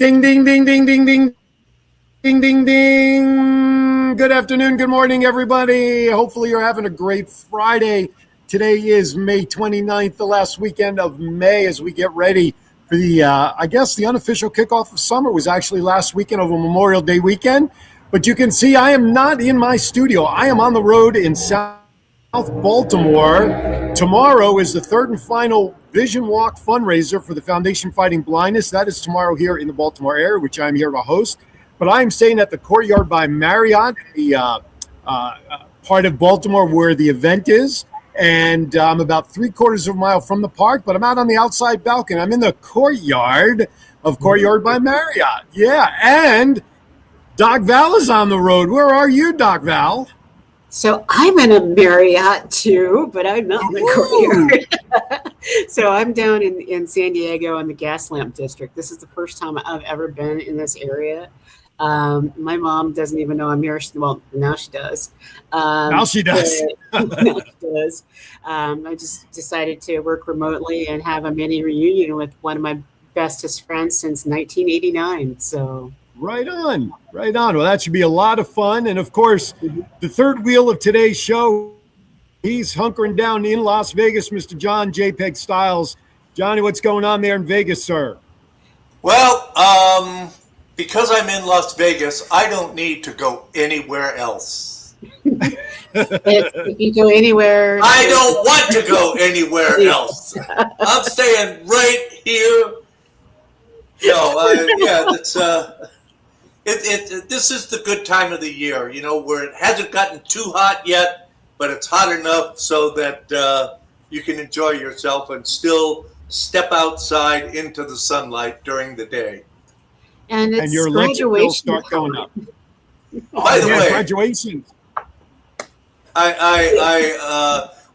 Ding, ding, ding, ding, ding, ding, ding, ding, ding. Good afternoon, good morning, everybody. Hopefully you're having a great Friday. Today is May 29th, the last weekend of May, as we get ready for the, the unofficial kickoff of summer was actually last weekend over Memorial Day weekend. But you can see I am not in my studio. I am on the road in South Baltimore. Tomorrow is the third and final Vision Walk fundraiser for the Foundation Fighting Blindness. That is tomorrow here in the Baltimore area, which I'm here to host. But I'm staying at the Courtyard by Marriott, the part of Baltimore where the event is. And I'm about 3/4 of a mile from the park, but I'm out on the outside balcony. I'm in the courtyard of Courtyard by Marriott. Yeah, and Doc Val is on the road. Where are you, Doc Val? So I'm in a Marriott too, but I'm not in the courtyard. So I'm down in San Diego in the Gaslamp District. This is the first time I've ever been in this area. My mom doesn't even know I'm here. Well, now she does. Now she does. Now she does. I just decided to work remotely and have a mini reunion with one of my bestest friends since 1989. So. Right on, right on. Well, that should be a lot of fun. And, of course, the third wheel of today's show, he's hunkering down in Las Vegas, Mr. John JPEG Styles. Johnny, what's going on there in Vegas, sir? Well, because I'm in Las Vegas, I don't need to go anywhere else. If you go anywhere. I don't want to go anywhere else. I'm staying right here. This is the good time of the year, where it hasn't gotten too hot yet, but it's hot enough so that you can enjoy yourself and still step outside into the sunlight during the day. And it's your electric bills start going up. By the way, graduation.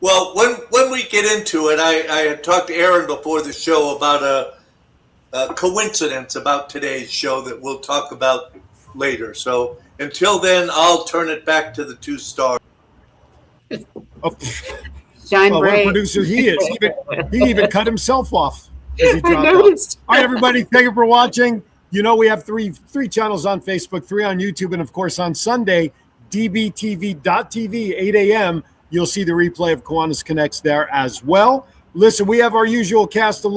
Well, when we get into it, I had talked to Aaron before the show about a coincidence about today's show that we'll talk about later. So until then, I'll turn it back to the two stars. Shine what bright. a producer he is. He even cut himself off as he dropped off. All right, everybody, thank you for watching. We have three channels on Facebook, 3 on YouTube, and, of course, on Sunday, WWDBTV.TV, 8 a.m., you'll see the replay of Kiwanis Connects there as well. Listen, we have our usual cast of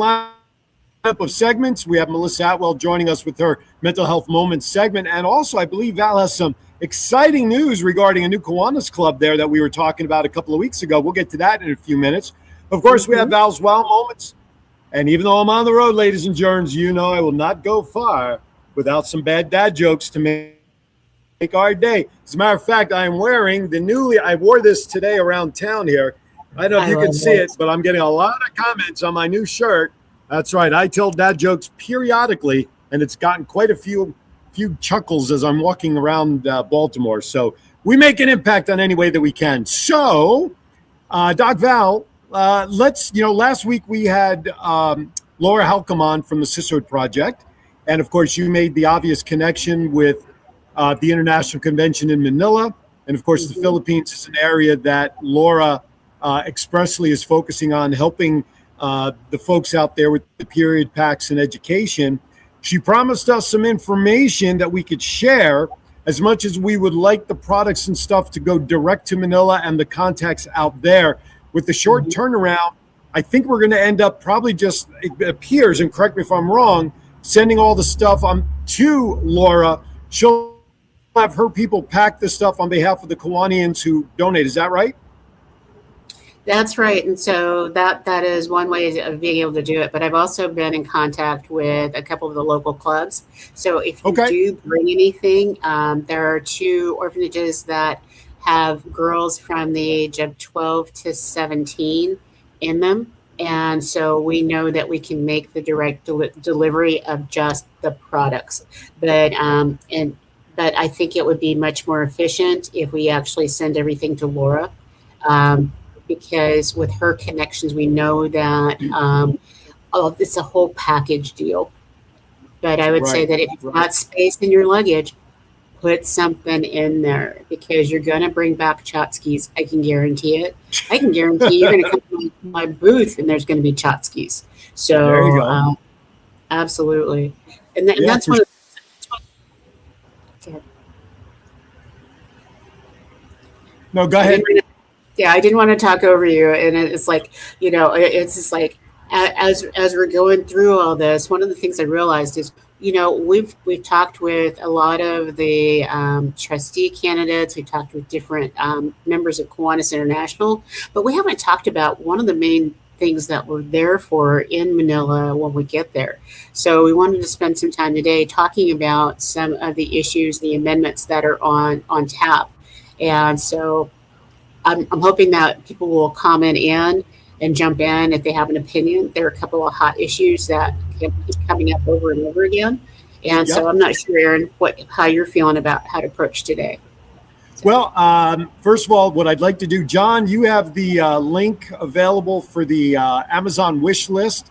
of segments. We have Melissa Atwell joining us with her Mental Health Moments segment. And also, I believe Val has some exciting news regarding a new Kiwanis Club there that we were talking about a couple of weeks ago. We'll get to that in a few minutes. Of course, we have Val's Wow Moments. And even though I'm on the road, ladies and germs, I will not go far without some bad dad jokes to make our day. As a matter of fact, I am wearing I wore this today around town here. I don't know if you can see it, but I'm getting a lot of comments on my new shirt. That's right. I tell dad jokes periodically, and it's gotten quite a few chuckles as I'm walking around Baltimore. So we make an impact on any way that we can. So, Doc Val, last week we had Laura Halcom on from the Sisterhood Project. And, of course, you made the obvious connection with the International Convention in Manila. And, of course, the Philippines is an area that Laura expressly is focusing on helping the folks out there with the period packs and education. She promised us some information that we could share. As much as we would like the products and stuff to go direct to Manila and the contacts out there, with the short turnaround, I think we're going to end up probably just, it appears, and correct me if I'm wrong, sending all the stuff to Laura. She'll have her people pack the stuff on behalf of the Kiwanians who donate. Is that right? That's right. And so that is one way of being able to do it. But I've also been in contact with a couple of the local clubs. So if you do bring anything, there are 2 orphanages that have girls from the age of 12 to 17 in them. And so we know that we can make the direct delivery of just the products. But I think it would be much more efficient if we actually send everything to Laura. Because with her connections, we know that it's a whole package deal. But I would say that if you've got space in your luggage, put something in there because you're going to bring back tchotchkes. I can guarantee it. I can guarantee you're going to come to my booth and there's going to be tchotchkes. So, there you go. Absolutely. And that's one of the, No, go ahead. I didn't want to talk over you. And it's like, it's just like, as we're going through all this, one of the things I realized is, we've talked with a lot of the trustee candidates. We've talked with different members of Kiwanis International, but we haven't talked about one of the main things that we're there for in Manila when we get there. So we wanted to spend some time today talking about some of the issues, the amendments that are on tap. And so I'm hoping that people will comment in and jump in if they have an opinion. There are a couple of hot issues that keep coming up over and over again. And so I'm not sure, Aaron, how you're feeling about how to approach today. Well, first of all, what I'd like to do, John, you have the link available for the Amazon wish list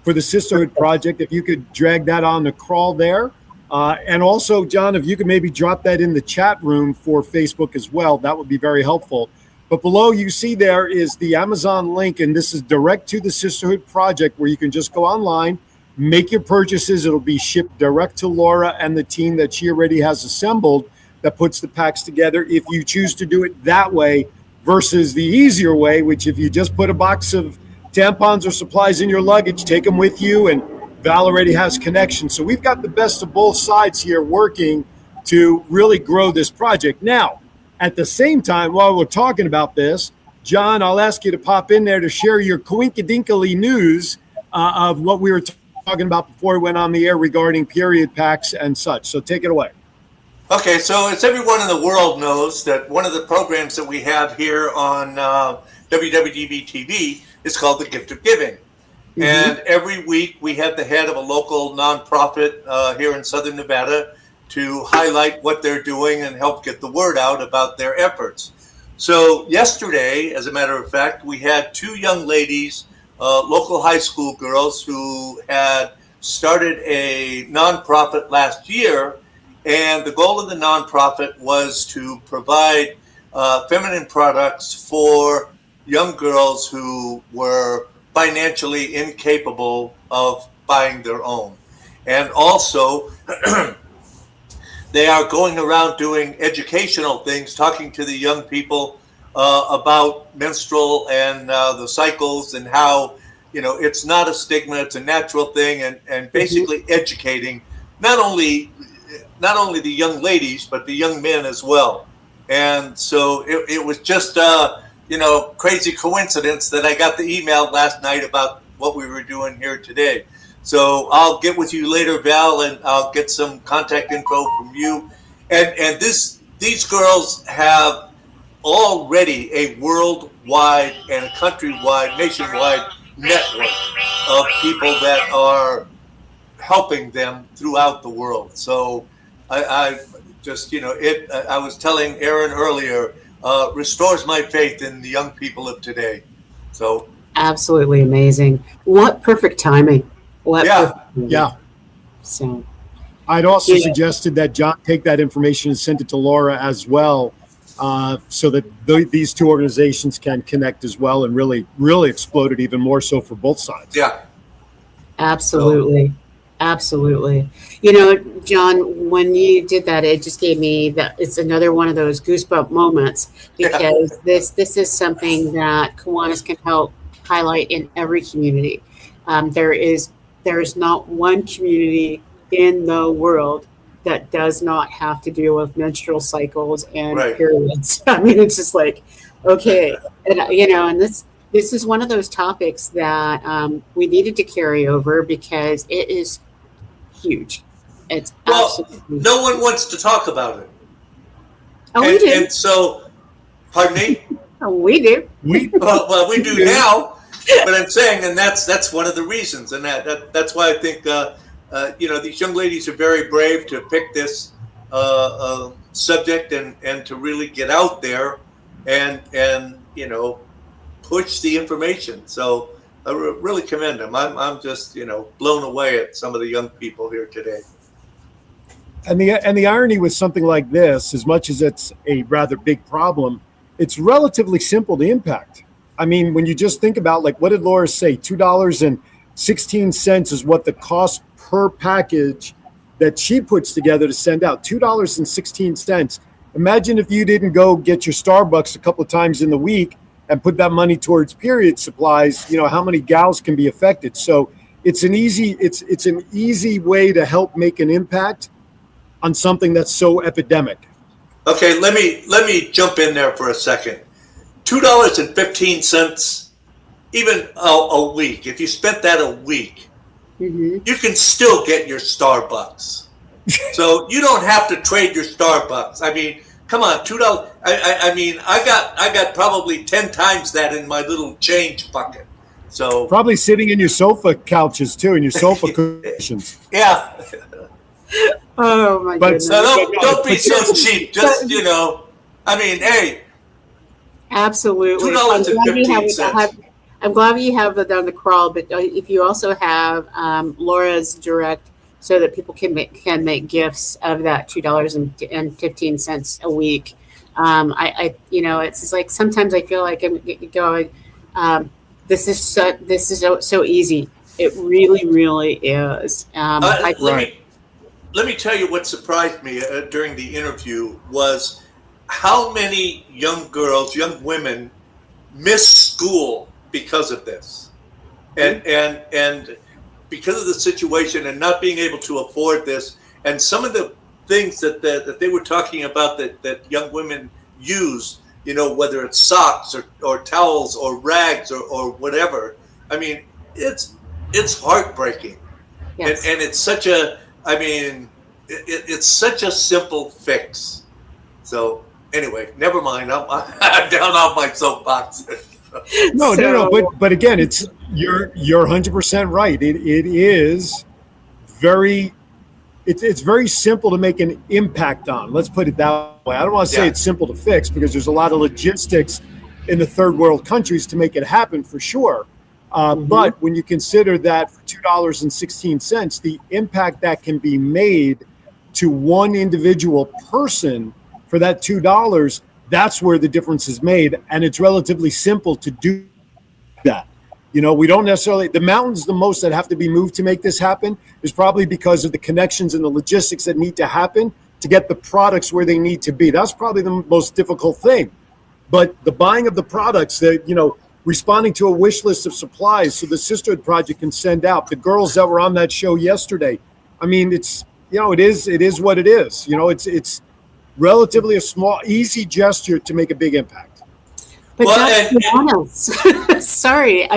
for the Sisterhood Project. If you could drag that on the crawl there. And also, John, if you could maybe drop that in the chat room for Facebook as well, that would be very helpful. But below you see there is the Amazon link, and this is direct to the Sisterhood Project where you can just go online, make your purchases. It'll be shipped direct to Laura and the team that she already has assembled that puts the packs together. If you choose to do it that way versus the easier way, which if you just put a box of tampons or supplies in your luggage, take them with you, and Val already has connections. So we've got the best of both sides here working to really grow this project. Now, at the same time, while we're talking about this, John, I'll ask you to pop in there to share your coinkadinkly news of what we were talking about before we went on the air regarding period packs and such. So take it away. Okay, so as everyone in the world knows, that one of the programs that we have here on WWDBTV is called the Gift of Giving. Mm-hmm. And every week we have the head of a local nonprofit here in Southern Nevada to highlight what they're doing and help get the word out about their efforts. So yesterday, as a matter of fact, we had two young ladies, local high school girls who had started a nonprofit last year. And the goal of the nonprofit was to provide feminine products for young girls who were financially incapable of buying their own. And also, they are going around doing educational things, talking to the young people about menstrual and the cycles and how, it's not a stigma, it's a natural thing, and basically educating not only the young ladies, but the young men as well. And so it was just, crazy coincidence that I got the email last night about what we were doing here today. So I'll get with you later, Val, and I'll get some contact info from you. And these girls have already a worldwide and a countrywide, nationwide network of people that are helping them throughout the world. So I just, I was telling Aaron earlier, restores my faith in the young people of today. So absolutely amazing. What perfect timing. Yeah. So I'd also suggested that John take that information and send it to Laura as well, so that these two organizations can connect as well and really, really explode it even more so for both sides. Yeah. Absolutely. Absolutely. John, when you did that, it just gave me that it's another one of those goosebump moments, because this is something that Kiwanis can help highlight in every community. There is not one community in the world that does not have to deal with menstrual cycles and periods. I mean, it's just like, okay. And, and this is one of those topics that we needed to carry over because it is huge. It's absolutely no one wants to talk about it. Oh, we do. And so, pardon me? Oh, we do. Well, we do now. But I'm saying, and that's one of the reasons, and that's why I think these young ladies are very brave to pick this subject and to really get out there and push the information. So I really commend them. I'm just blown away at some of the young people here today. And the irony with something like this, as much as it's a rather big problem, it's relatively simple to impact. I mean, when you just think about, like, what did Laura say? $2.16 is what the cost per package that she puts together to send out, $2.16. Imagine if you didn't go get your Starbucks a couple of times in the week and put that money towards period supplies, how many gals can be affected. So it's an easy way to help make an impact on something that's so epidemic. Okay, let me jump in there for a second. $2.15, even a week. If you spent that a week, you can still get your Starbucks. So you don't have to trade your Starbucks. I mean, come on, $2. I mean, I got probably 10 times that in my little change bucket. So probably sitting in your sofa couches too, and your sofa cushions. Yeah. Oh my goodness! So don't be so cheap. Just I mean, hey. Absolutely. $2.15. I'm glad you have it on the crawl, but if you also have Laura's direct, so that people can make gifts of that $2.15 a week. It's just like sometimes I feel like I'm going. This is so easy. It really, really is. Let me tell you what surprised me during the interview was how many young girls, young women, miss school because of this, and because of the situation and not being able to afford this, and some of the things that they were talking about that young women use, whether it's socks or towels or rags or whatever. I mean, it's heartbreaking, yes. and it's such a. I mean, it's such a simple fix. So anyway, never mind. I'm down on my soapbox. No. But again, you're 100% right. It is very. It's very simple to make an impact on. Let's put it that way. I don't want to say it's simple to fix because there's a lot of logistics in the third world countries to make it happen for sure. But when you consider that for $2.16, the impact that can be made to one individual person for that $2, that's where the difference is made. And it's relatively simple to do that. We don't necessarily, the mountains the most that have to be moved to make this happen is probably because of the connections and the logistics that need to happen to get the products where they need to be. That's probably the most difficult thing. But the buying of the products, responding to a wish list of supplies so the Sisterhood Project can send out the girls that were on that show yesterday. I mean, it's, it is what it is. It's relatively a small, easy gesture to make a big impact. But that's Kiwanis. Sorry.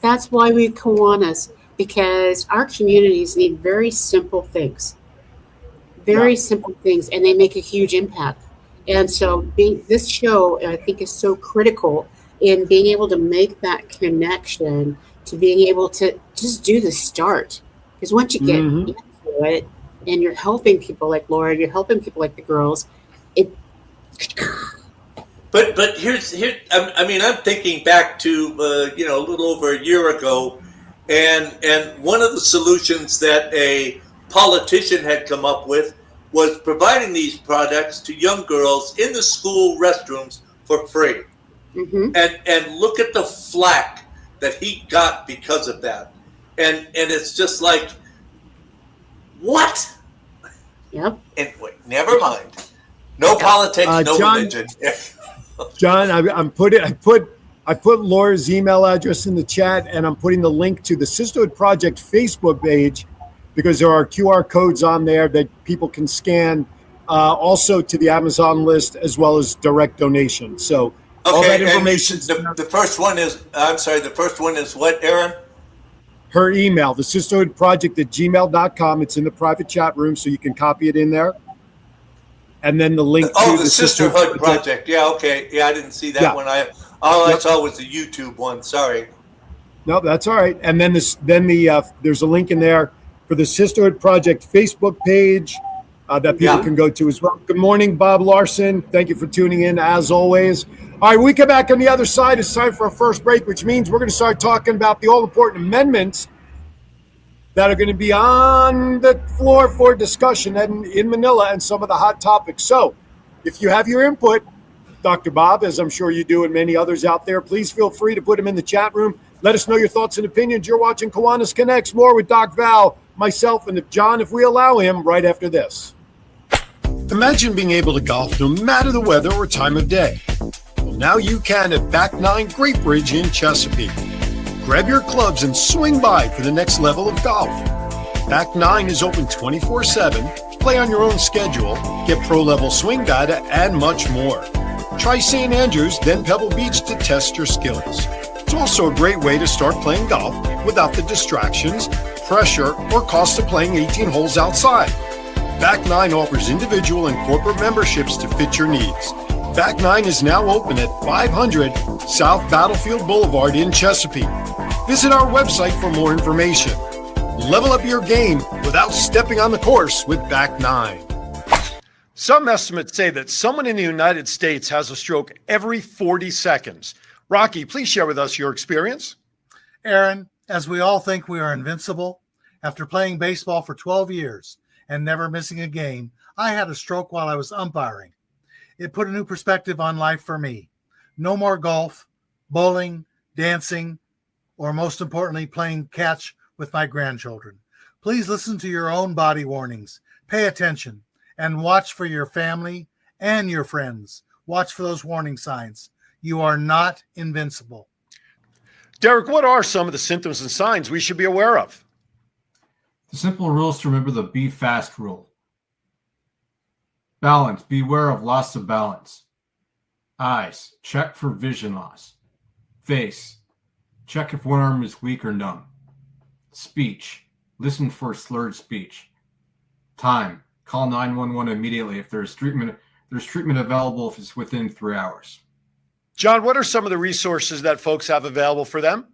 That's why we Kiwanis, because our communities need very simple things. Simple things, and they make a huge impact. And so this show, I think, is so critical in being able to make that connection to being able to just do the start. Because once you get into it and you're helping people like Laura, you're helping people like the girls, But here's I mean, I'm thinking back to a little over a year ago, and one of the solutions that a politician had come up with was providing these products to young girls in the school restrooms for free. And look at the flack that he got because of that. And it's just like, what? Yep. Anyway, never mind. No politics, no religion. John, I put Laura's email address in the chat, and I'm putting the link to the Sisterhood Project Facebook page because there are QR codes on there that people can scan, also to the Amazon list as well as direct donation. So all that information. The first one is, I'm sorry, the first one is what, Aaron? Her email, the Sisterhood Project at gmail.com. It's in the private chat room, so you can copy it in there. And then the link to the Sisterhood Project. Yeah, okay. Yeah, I didn't see that one. All I saw was the YouTube one. Sorry. No, that's all right. And then there's a link in there for the Sisterhood Project Facebook page that people can go to as well. Good morning, Bob Larson. Thank you for tuning in as always. All right, we come back on the other side. It's time for our first break, which means we're going to start talking about the all-important amendments that are going to be on the floor for discussion in Manila and some of the hot topics. So if you have your input, Dr. Bob, as I'm sure you do and many others out there, please feel free to put them in the chat room. Let us know your thoughts and opinions. You're watching Kiwanis Connects. More with Doc Val myself, and John, if we allow him, right after this. Imagine being able to golf no matter the weather or time of day. Well, now you can at Back 9 Great Bridge in Chesapeake. Grab your clubs and swing by for the next level of golf. Back 9 is open 24/7, play on your own schedule, get pro-level swing data, and much more. Try St. Andrews, then Pebble Beach to test your skills. It's also a great way to start playing golf without the distractions, pressure, or cost of playing 18 holes outside. Back 9 offers individual and corporate memberships to fit your needs. Back 9 is now open at 500 South Battlefield Boulevard in Chesapeake. Visit our website for more information. Level up your game without stepping on the course with Back 9. Some estimates say that someone in the United States has a stroke every 40 seconds. Rocky, please share with us your experience. Aaron, as we all think we are invincible, after playing baseball for 12 years and never missing a game, I had a stroke while I was umpiring. It put a new perspective on life for me. No more golf, bowling, dancing, or most importantly, playing catch with my grandchildren. Please listen to your own body warnings. Pay attention and watch for your family and your friends. Watch for those warning signs. You are not invincible. Derek, what are some of the symptoms and signs we should be aware of? The simple rules to remember: the be fast rule. Balance, beware of loss of balance. Eyes, check for vision loss. Face, check if one arm is weak or numb. Speech, listen for slurred speech. Time, call 911 immediately if there's treatment available if it's within 3 hours. John, what are some of the resources that folks have available for them?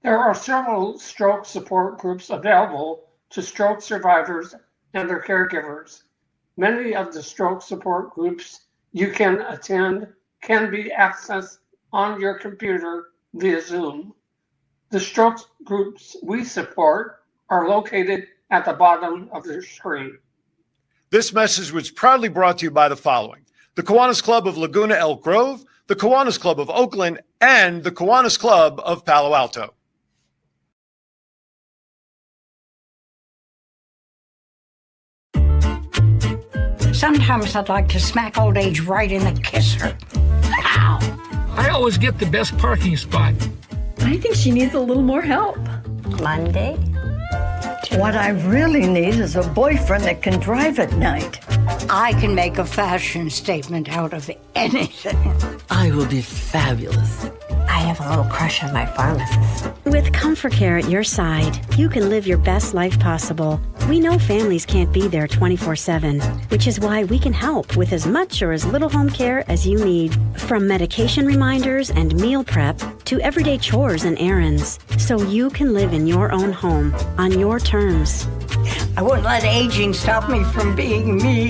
There are several stroke support groups available to stroke survivors and their caregivers. Many of the stroke support groups you can attend can be accessed on your computer via Zoom. The stroke groups we support are located at the bottom of the screen. This message was proudly brought to you by the following: the Kiwanis Club of Laguna Elk Grove, the Kiwanis Club of Oakland, and the Kiwanis Club of Palo Alto. Sometimes I'd like to smack old age right in the kisser. Ow! I always get the best parking spot. I think she needs a little more help. Monday? What I really need is a boyfriend that can drive at night. I can make a fashion statement out of anything. I will be fabulous. I have a little crush on my pharmacist. With Comfort Care at your side, you can live your best life possible. We know families can't be there 24/7, which is why we can help with as much or as little home care as you need. From medication reminders and meal prep to everyday chores and errands, so you can live in your own home on your terms. I won't let aging stop me from being me.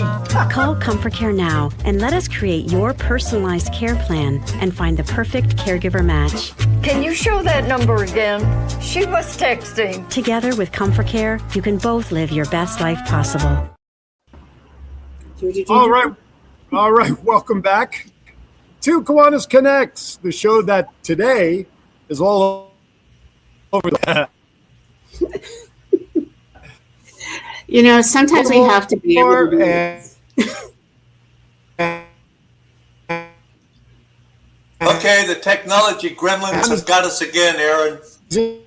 Call Comfort Care now and let us create your personalized care plan and find the perfect caregiver match. Can you show that number again? She was texting. Together with Comfort Care, you can both live your best life possible. All right. Welcome back to Kiwanis Connects, the show that today is all over the You know, sometimes we have to be able to do this. Okay, the technology gremlins have got us again, Aaron.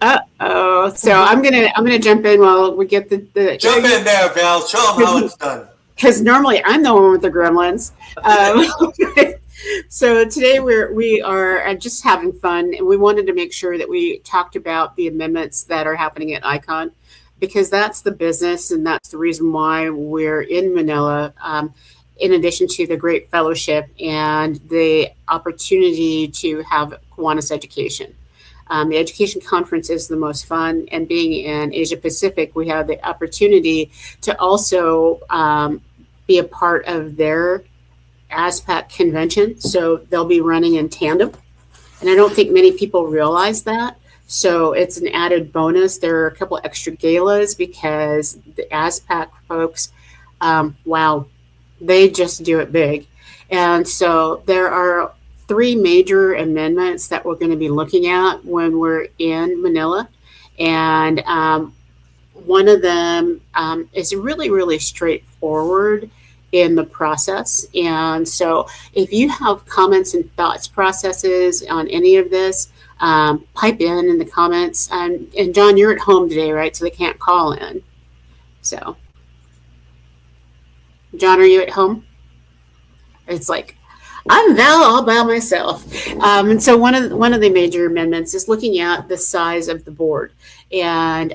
Uh-oh. So I'm gonna jump in while we get the Jump in there, Val. Show them how it's done. Because normally I'm the one with the gremlins. So today we are just having fun, and we wanted to make sure that we talked about the amendments that are happening at ICON, because that's the business and that's the reason why we're in Manila, in addition to the great fellowship and the opportunity to have Kiwanis education. The education conference is the most fun, and being in Asia Pacific, we have the opportunity to also be a part of their ASPAC convention. So they'll be running in tandem. And I don't think many people realize that. So it's an added bonus. There are a couple extra galas because the ASPAC folks, wow, they just do it big. And so there are 3 major amendments that we're going to be looking at when we're in Manila. And one of them is really, really straightforward in the process. And so if you have comments and thoughts processes on any of this, pipe in the comments. And John, you're at home today, right? So they can't call in. So, John, are you at home? It's like, I'm Val all by myself. And so one of the major amendments is looking at the size of the board. And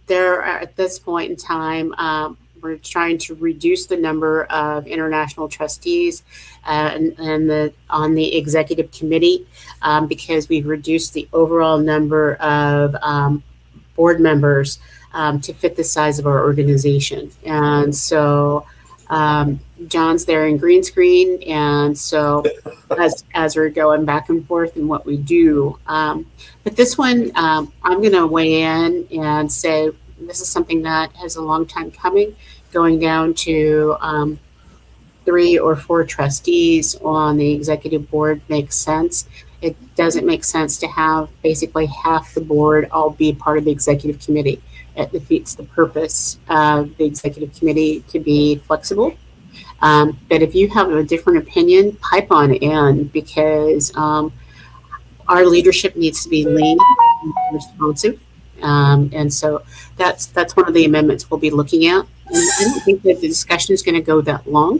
there are, at this point in time, we're trying to reduce the number of international trustees on the executive committee because we've reduced the overall number of board members to fit the size of our organization. And so John's there in green screen. And so as we're going back and forth in what we do, but this one, I'm going to weigh in and say, this is something that has a long time coming. Going down to 3 or 4 trustees on the executive board makes sense. It doesn't make sense to have basically half the board all be part of the executive committee. It defeats the purpose of the executive committee to be flexible. But if you have a different opinion, pipe on in, because our leadership needs to be lean and responsive. And so that's one of the amendments we'll be looking at. And I don't think that the discussion is going to go that long.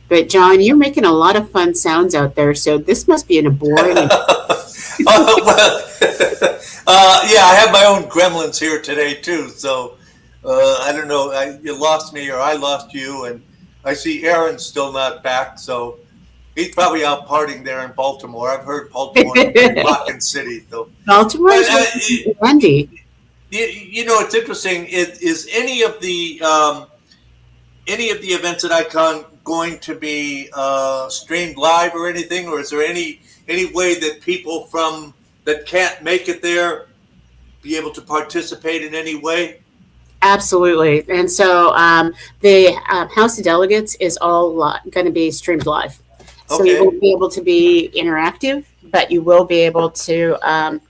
But John, you're making a lot of fun sounds out there, so this must be in a boring. Yeah, I have my own gremlins here today too. So I don't know, you lost me or I lost you, and I see Aaron's still not back, so he's probably out partying there in Baltimore. I've heard Baltimore is rockin' city. So Baltimore is Andy. You know, it's interesting. Is any of the events at Icon going to be streamed live or anything, or is there any way that people that can't make it there be able to participate in any way? Absolutely. And so the House of Delegates is all going to be streamed live. So you won't be able to be interactive, but you will be able to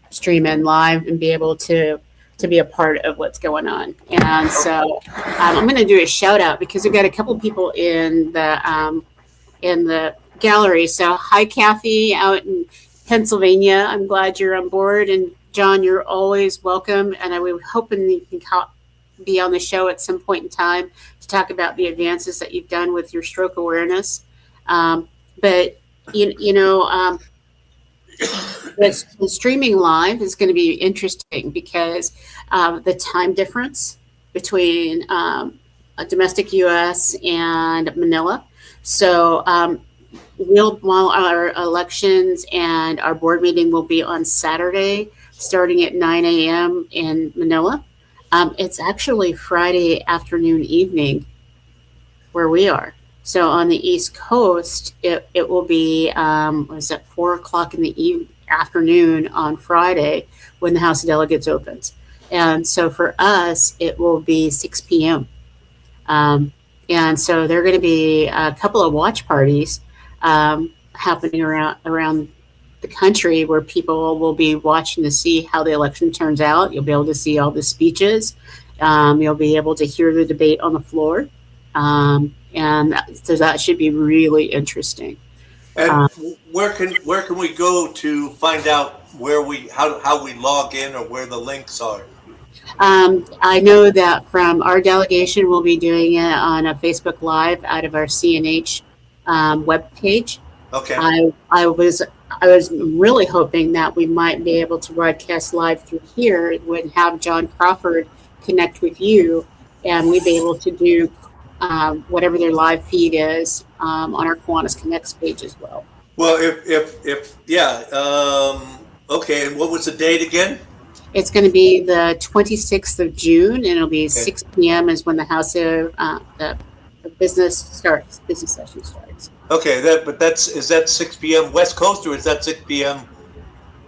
stream in live and be able to be a part of what's going on. And so I'm going to do a shout out because we've got a couple people in the gallery. So hi, Kathy out in Pennsylvania. I'm glad you're on board. And John, you're always welcome. And I was hoping you can be on the show at some point in time to talk about the advances that you've done with your stroke awareness. But the streaming live is going to be interesting because the time difference between domestic U.S. and Manila. So while our elections and our board meeting will be on Saturday, starting at 9 a.m. in Manila, it's actually Friday afternoon, evening where we are. So on the East Coast, it will be, 4 o'clock in the afternoon on Friday when the House of Delegates opens. And so for us, it will be 6 p.m. And so there are going to be a couple of watch parties happening around the country where people will be watching to see how the election turns out. You'll be able to see all the speeches. You'll be able to hear the debate on the floor. And so that should be really interesting. And where can we go to find out how we log in or where the links are? I know that from our delegation, we'll be doing it on a Facebook Live out of our CNH webpage. Okay. I was really hoping that we might be able to broadcast live through here. Would have John Crawford connect with you, and we'd be able to do whatever their live feed is on our Kiwanis Connects page as well. Well, okay. And what was the date again? It's going to be the 26th of June, and it'll be 6 p.m. is when the House of the business session starts. Okay, is that 6 p.m. West Coast or is that 6 p.m.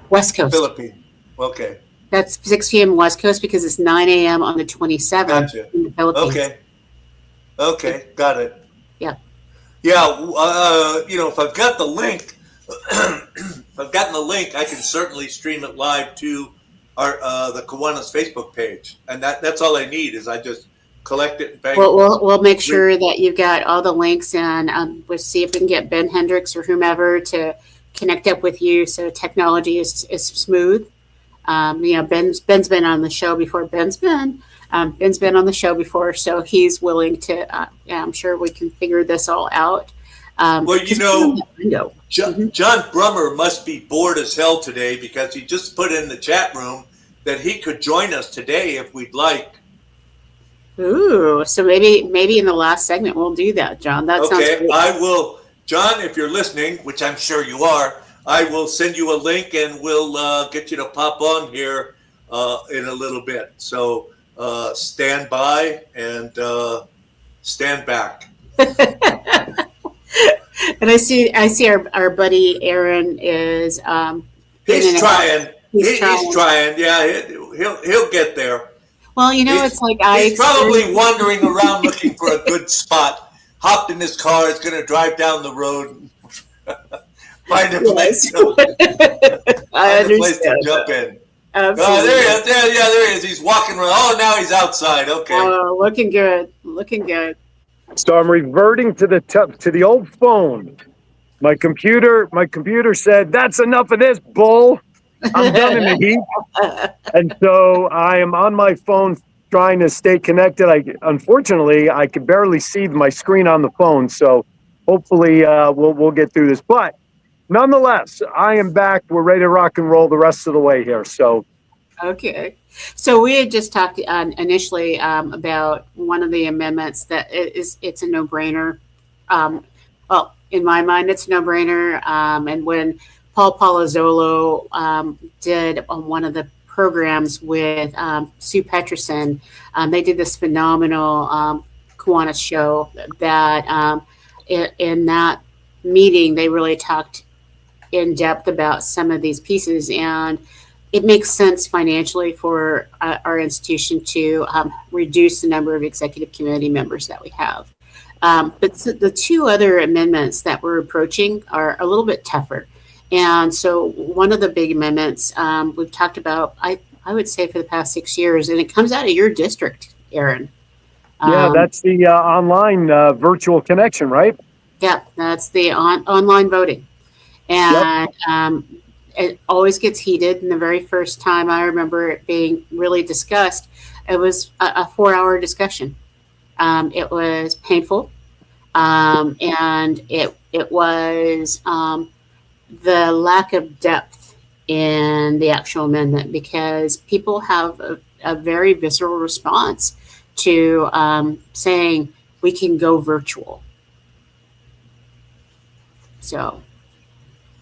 West Coast? Philippines. Okay. That's 6 p.m. West Coast because it's 9 a.m. on the 27th in the Philippines. Okay, got it. Yeah. Yeah, if I've got the link, I can certainly stream it live to the Kiwanis Facebook page, and that's all I need is I just collect it and bang. We'll make sure that you've got all the links, and we'll see if we can get Ben Hendricks or whomever to connect up with you so technology is smooth. Ben's been on the show before. Ben's been on the show before, so he's willing to. I'm sure we can figure this all out. John Brummer must be bored as hell today because he just put in the chat room that he could join us today if we'd like. Ooh, so maybe in the last segment we'll do that, John. That sounds great. I will, John. If you're listening, which I'm sure you are, I will send you a link and we'll get you to pop on here in a little bit. So stand by and stand back. And I see our buddy Aaron is he's trying. He's trying. Yeah, he'll get there. Well, it's like he's probably wandering around looking for a good spot. Hopped in his car, is going to drive down the road, find a place to jump in. Absolutely. Oh, there he is. There he is. He's walking around. Oh, now he's outside. Okay. Oh, looking good. So I'm reverting to the old phone. My computer said, "That's enough of this, bull. I'm done in the heat." And so I am on my phone trying to stay connected. Unfortunately, I can barely see my screen on the phone. So hopefully we'll get through this. But nonetheless, I am back. We're ready to rock and roll the rest of the way here. So. Okay. So we had just talked initially about one of the amendments that it's a no-brainer. Well, in my mind, it's a no-brainer. And when Paul Palazzolo did one of the programs with Sue Peterson, they did this phenomenal Kiwanis show that in that meeting, they really talked in depth about some of these pieces, and it makes sense financially for our institution to reduce the number of executive committee members that we have. But the two other amendments that we're approaching are a little bit tougher. And so one of the big amendments we've talked about, I would say for the past 6 years, and it comes out of your district, Aaron. Yeah, that's the online virtual connection, right? Yeah, that's the online voting. And it always gets heated. And the very first time I remember it being really discussed, it was a 4-hour discussion. It was painful. And it was the lack of depth in the actual amendment, because people have a very visceral response to saying we can go virtual. So.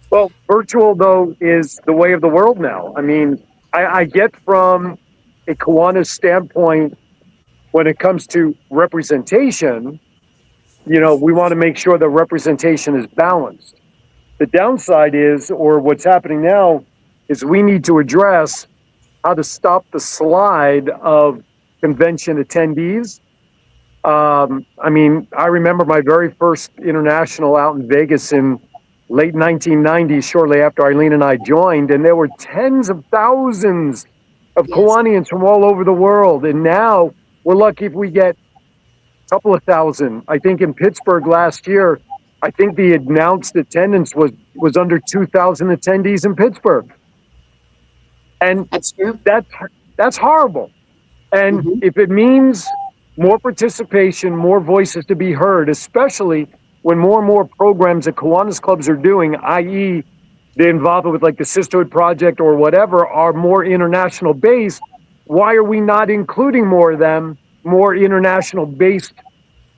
Well, virtual, though, is the way of the world now. I mean, I get from a Kiwanis standpoint, when it comes to representation, we want to make sure the representation is balanced. The downside is, or what's happening now, is we need to address how to stop the slide of convention attendees. I mean, I remember my very first international out in Vegas in late 1990s, shortly after Eileen and I joined, and there were tens of thousands of Kiwanians from all over the world. And now we're lucky if we get a couple of thousand. I think in Pittsburgh last year, I think the announced attendance was under 2,000 attendees in Pittsburgh. And that's true. That's horrible. And if it means more participation, more voices to be heard, especially when more and more programs that Kiwanis clubs are doing, i.e. the involvement with like the Sisterhood Project or whatever, are more international based, why are we not including more of them, more international based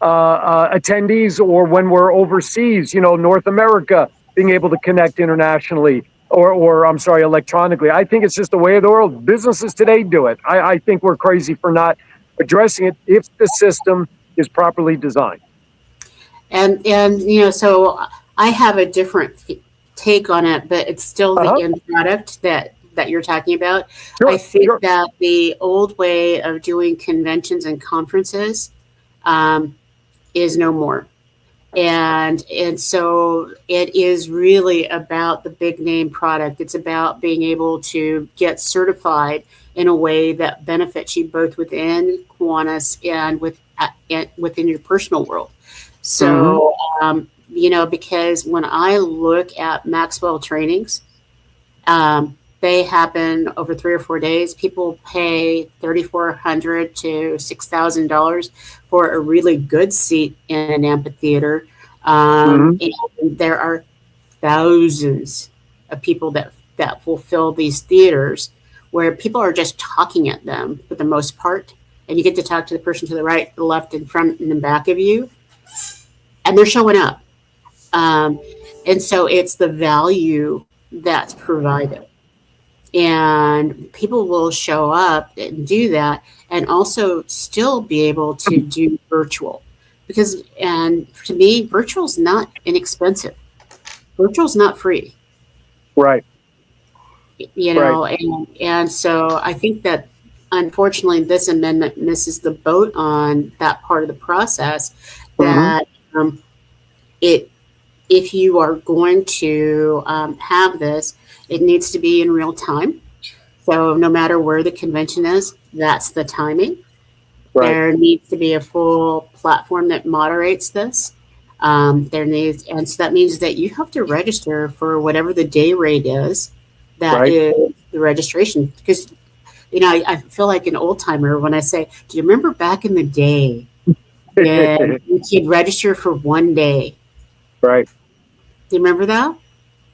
attendees, or when we're overseas, North America, being able to connect internationally or I'm sorry, electronically. I think it's just the way of the world. Businesses today do it. I think we're crazy for not addressing it if the system is properly designed. And so I have a different take on it, but it's still the end product that you're talking about. Sure, I think that the old way of doing conventions and conferences is no more. And so it is really about the big name product. It's about being able to get certified in a way that benefits you both within Kiwanis and within your personal world. So, because when I look at Maxwell trainings, they happen over 3 or 4 days. People pay $3,400 to $6,000 for a really good seat in an amphitheater. And there are thousands of people that will fill these theaters where people are just talking at them for the most part. And you get to talk to the person to the right, the left, in front, and the back of you. And they're showing up. And so it's the value that's provided. And people will show up and do that and also still be able to do virtual. And to me, virtual is not inexpensive. Virtual is not free. Right. And so I think that unfortunately this amendment misses the boat on that part of the process, that if you are going to have this, it needs to be in real time. So no matter where the convention is, that's the timing. Right. There needs to be a full platform that moderates this. And so that means that you have to register for whatever the day rate is. That is the registration. Because, I feel like an old timer when I say, do you remember back in the day when you could register for 1 day? Right. Do you remember that?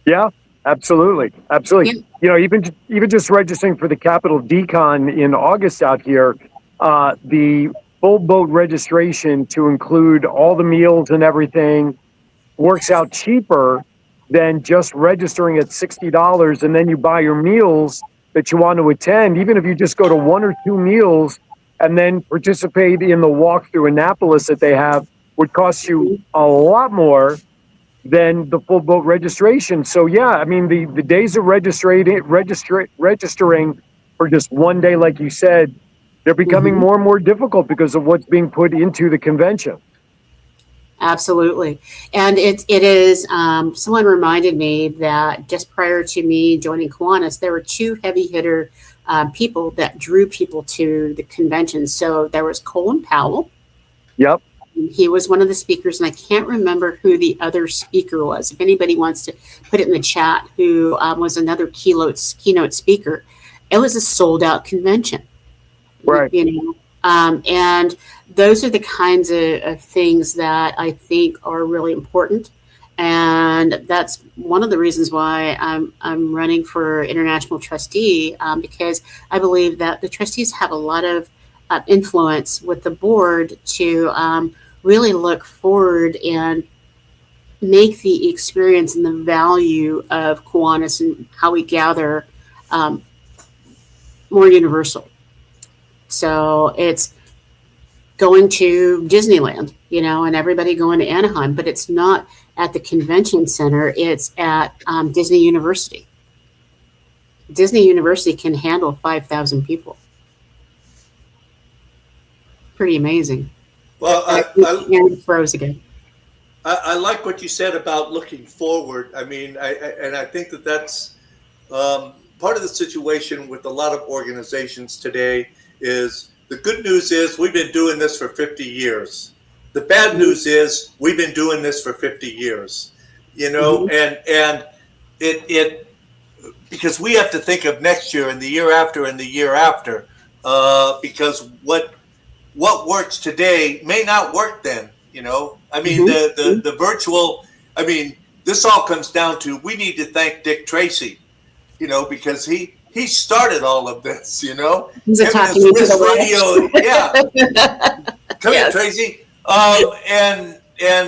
Yeah, absolutely. Absolutely. Yeah. Even just registering for the Capital Decon in August out here, the full boat registration to include all the meals and everything works out cheaper than just registering at $60, and then you buy your meals that you want to attend. Even if you just go to 1 or 2 meals and then participate in the walk through Annapolis that they have, would cost you a lot more than the full boat registration. So the days of registering for just 1 day, like you said, they're becoming more and more difficult because of what's being put into the convention. Absolutely. And it is, someone reminded me that just prior to me joining Kiwanis, there were 2 heavy hitter people that drew people to the convention. So there was Colin Powell. Yep. He was one of the speakers, and I can't remember who the other speaker was. If anybody wants to put it in the chat, who was another keynote speaker. It was a sold out convention. Right. And those are the kinds of things that I think are really important. And that's one of the reasons why I'm running for international trustee, because I believe that the trustees have a lot of influence with the board to really look forward and make the experience and the value of Kiwanis and how we gather more universal. So it's going to Disneyland, and everybody going to Anaheim, but it's not at the convention center. It's at Disney University. Disney University can handle 5,000 people. Pretty amazing. Well, I froze again. I like what you said about looking forward. I mean, I think that's part of the situation with a lot of organizations today. Is the good news is we've been doing this for 50 years. The bad news is we've been doing this for 50 years, and it because we have to think of next year and the year after and the year after, because what works today may not work then. I mean, the virtual. I mean, this all comes down to we need to thank Dick Tracy, because he started all of this, He's attacking me to the radio. Yeah. Come here, Tracy. And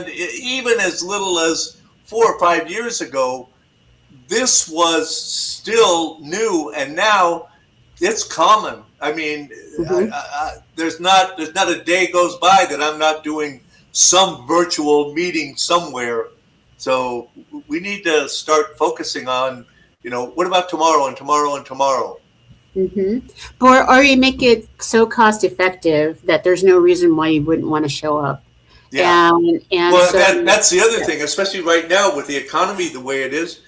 even as little as 4 or 5 years ago, this was still new, and now it's common. I mean, there's not a day goes by that I'm not doing some virtual meeting somewhere. So we need to start focusing on, what about tomorrow and tomorrow and tomorrow? Or you make it so cost effective that there's no reason why you wouldn't want to show up. Yeah. And well, so that's the other thing, especially right now with the economy the way it is.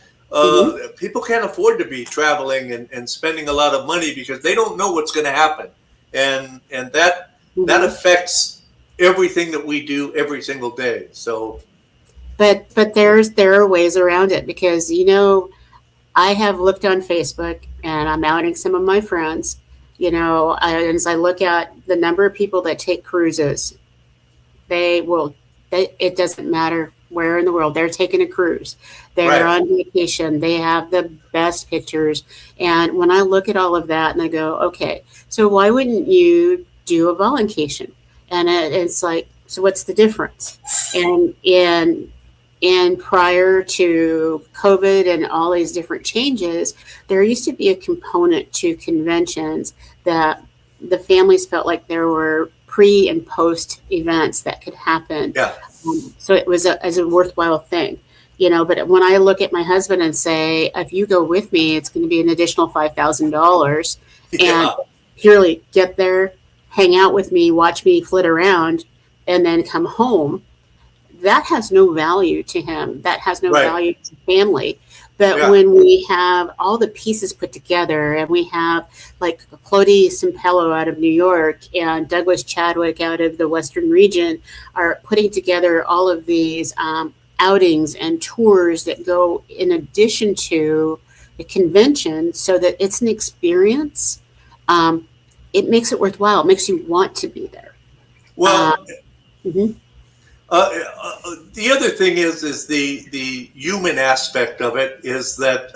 People can't afford to be traveling and spending a lot of money because they don't know what's going to happen, and that affects everything that we do every single day. So, but there are ways around it, because I have looked on Facebook, and I'm outing some of my friends. As I look at the number of people that take cruises, it doesn't matter where in the world they're taking a cruise. They're on vacation. They have the best pictures. And when I look at all of that and I go, okay, so why wouldn't you do a voluntation? And it's like, so what's the difference? And prior to COVID and all these different changes, there used to be a component to conventions that the families felt like there were pre and post events that could happen. Yeah. So it was a worthwhile thing, but when I look at my husband and say, if you go with me, it's going to be an additional $5,000 and purely get there, hang out with me, watch me flit around, and then come home. That has no value to him. That has no value to family. But when we have all the pieces put together, and we have like Clody Simpello out of New York and Douglas Chadwick out of the Western region are putting together all of these outings and tours that go in addition to the convention, so that it's an experience. It makes it worthwhile. It makes you want to be there. Well, the other thing is the human aspect of it is that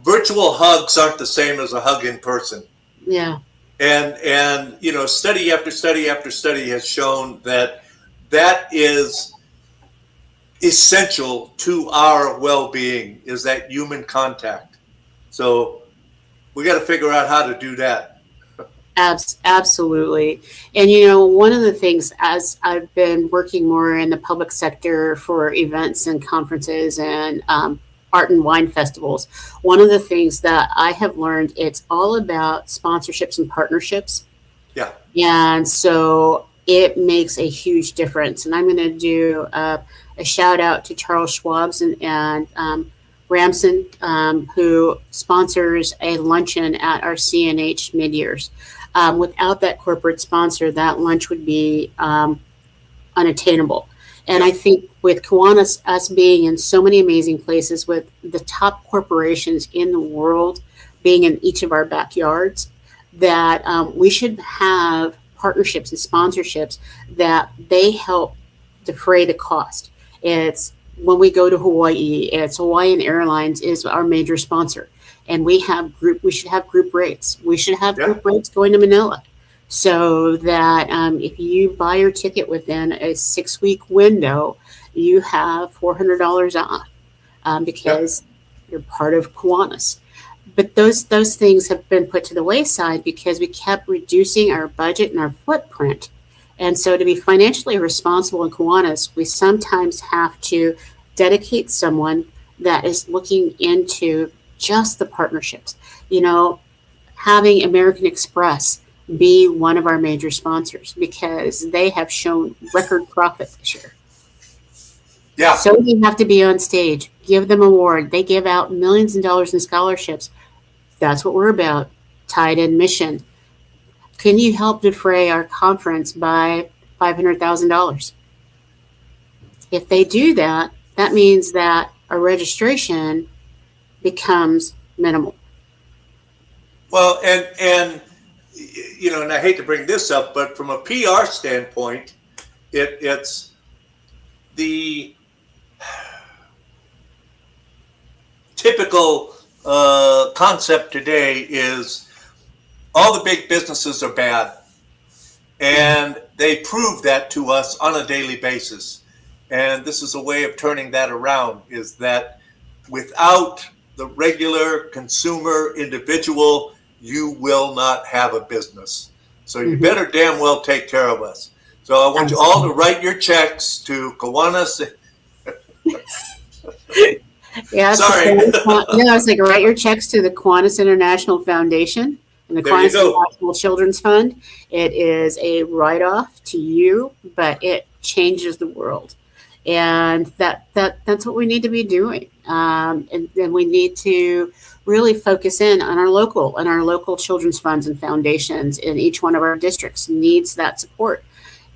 virtual hugs aren't the same as a hug in person. Yeah. And study after study after study has shown that is essential to our well-being, is that human contact. So we got to figure out how to do that. Absolutely. And, one of the things, as I've been working more in the public sector for events and conferences and art and wine festivals, one of the things that I have learned, it's all about sponsorships and partnerships. Yeah. And so it makes a huge difference. And I'm going to do a shout out to Charles Schwab's and Ramson, who sponsors a luncheon at our CNH mid-years. Without that corporate sponsor, that lunch would be unattainable. And I think with Kiwanis, us being in so many amazing places with the top corporations in the world being in each of our backyards, that we should have partnerships and sponsorships that they help defray the cost. It's when we go to Hawaii, it's Hawaiian Airlines is our major sponsor. And we should have group rates. We should have group rates going to Manila, so that if you buy your ticket within a 6-week window, you have $400 off because you're part of Kiwanis. But those things have been put to the wayside because we kept reducing our budget and our footprint. And so to be financially responsible in Kiwanis, we sometimes have to dedicate someone that is looking into just the partnerships. Having American Express be one of our major sponsors, because they have shown record profit this year. Yeah. So you have to be on stage, give them award. They give out millions of dollars in scholarships. That's what we're about. Tied in mission. Can you help defray our conference by $500,000? If they do that, that means that our registration becomes minimal. Well, and and I hate to bring this up, but from a PR standpoint, it's the typical concept today is all the big businesses are bad, and they prove that to us on a daily basis. And this is a way of turning that around, is that without the regular consumer individual, you will not have a business. So you better damn well take care of us. So I want you all to write your checks to Kiwanis. Yeah, sorry. I was like, write your checks to the Kiwanis International Foundation. And the There you Kiwanis go. National Children's Fund, it is a write-off to you, but it changes the world. And that's what we need to be doing. And we need to really focus in on our local children's funds and foundations in each one of our districts needs that support.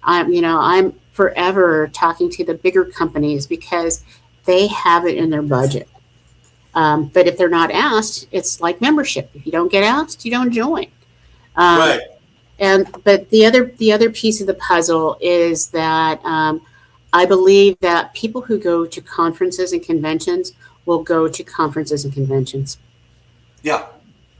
I'm forever talking to the bigger companies because they have it in their budget. But if they're not asked, it's like membership. If you don't get asked, you don't join. Right. But the other piece of the puzzle is that I believe that people who go to conferences and conventions will go to conferences and conventions. Yeah.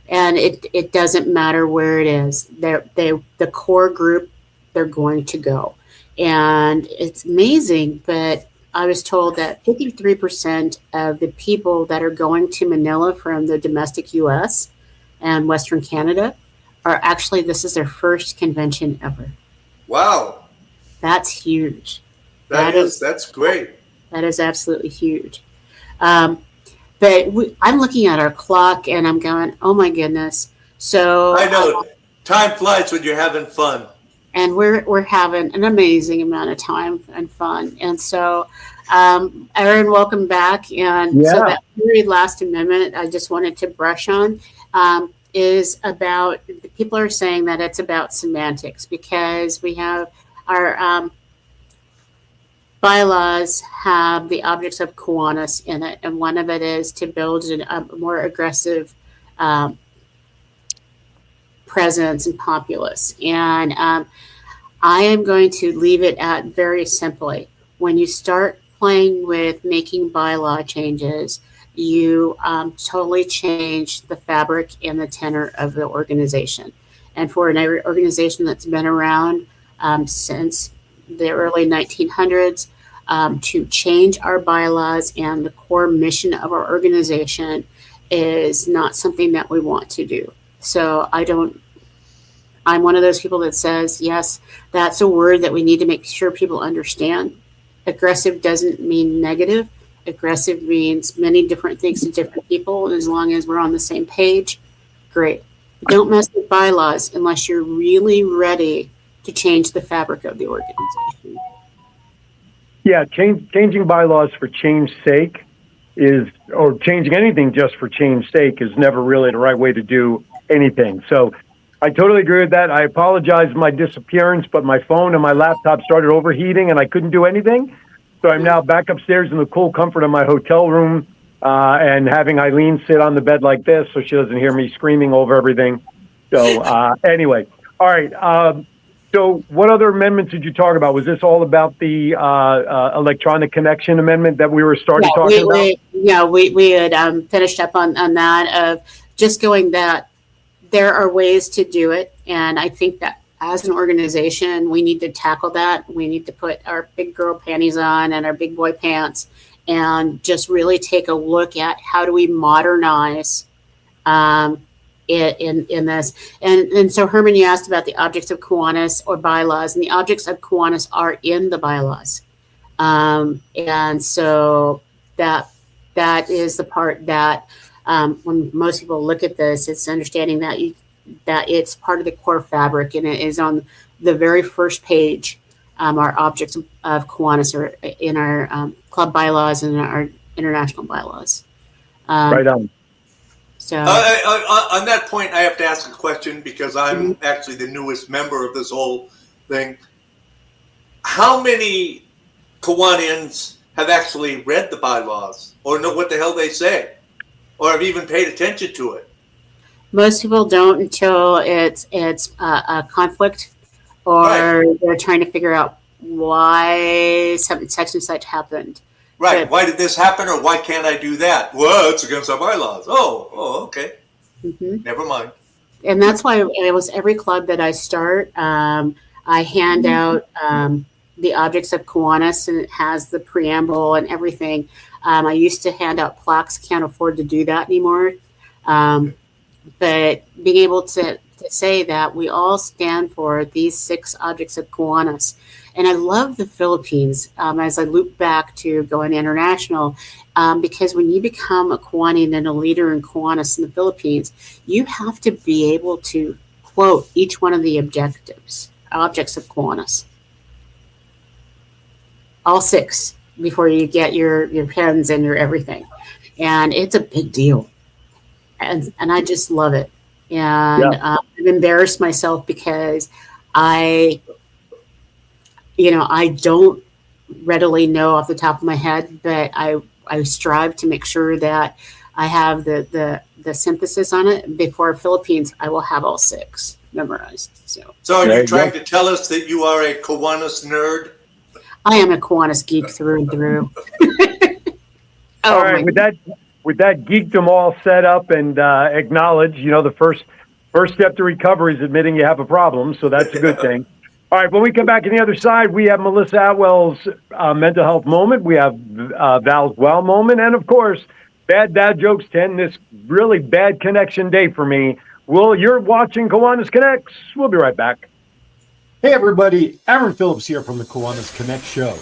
And it doesn't matter where it is. The core group, they're going to go. And it's amazing, but I was told that 53% of the people that are going to Manila from the domestic U.S. and Western Canada are actually, this is their first convention ever. Wow. That's huge. That's great. That is absolutely huge. But I'm looking at our clock and I'm going, oh my goodness. So I know time flies when you're having fun. And we're having an amazing amount of time and fun. And so, Aaron, welcome back. And so that very last amendment I just wanted to brush on is about, people are saying that it's about semantics because we have our bylaws have the objects of Kiwanis in it. And one of it is to build a more aggressive presence and populace. And I am going to leave it at very simply. When you start playing with making bylaw changes, you totally change the fabric and the tenor of the organization. And for an organization that's been around since the early 1900s, to change our bylaws and the core mission of our organization is not something that we want to do. So I'm one of those people that says, yes, that's a word that we need to make sure people understand. Aggressive doesn't mean negative. Aggressive means many different things to different people. And as long as we're on the same page, great. Don't mess with bylaws unless you're really ready to change the fabric of the organization. Yeah, changing bylaws for change's sake or changing anything just for change's sake is never really the right way to do anything. So I totally agree with that. I apologize for my disappearance, but my phone and my laptop started overheating and I couldn't do anything. So I'm now back upstairs in the cool comfort of my hotel room and having Eileen sit on the bed like this so she doesn't hear me screaming over everything. So anyway, all right. So what other amendments did you talk about? Was this all about the electronic connection amendment that we were talking about? We had finished up on that of just going that there are ways to do it. And I think that as an organization, we need to tackle that. We need to put our big girl panties on and our big boy pants and just really take a look at how do we modernize in this. And so, Herman, you asked about the objects of Kiwanis or bylaws, and the objects of Kiwanis are in the bylaws. And so that is the part that when most people look at this, it's understanding that it's part of the core fabric, and it is on the very first page. Our objects of Kiwanis are in our club bylaws and our international bylaws. Right on. So on that point, I have to ask a question because I'm actually the newest member of this whole thing. How many Kiwanians have actually read the bylaws or know what the hell they say or have even paid attention to it? Most people don't until it's a conflict or they're trying to figure out why something such and such happened. Right. But, why did this happen or why can't I do that? Well, it's against our bylaws. Oh, okay. Never mind. And that's why it was every club that I start, I hand out the objects of Kiwanis, and it has the preamble and everything. I used to hand out plaques, can't afford to do that anymore. but being able to say that we all stand for these 6 objects of Kiwanis. And I love the Philippines as I loop back to going international, because when you become a Kiwanian and a leader in Kiwanis in the Philippines, you have to be able to quote each one of the objects of Kiwanis. All 6 before you get your pens and your everything. And it's a big deal. And I just love it. And I've embarrassed myself because I don't readily know off the top of my head, but I strive to make sure that I have the synthesis on it. Before Philippines, I will have all 6 memorized. So are you trying to tell us that you are a Kiwanis nerd? I am a Kiwanis geek through and through. All right, with that geekdom all set up and acknowledged, the first step to recovery is admitting you have a problem, so that's a good thing. All right, when we come back on the other side, we have Melissa Atwell's mental health moment, we have Val's well moment, and of course, Bad Dad Jokes 10, this really bad connection day for me. You're watching Kiwanis Connects. We'll be right back. Hey everybody, Aaron Phillips here from the Kiwanis Connect show.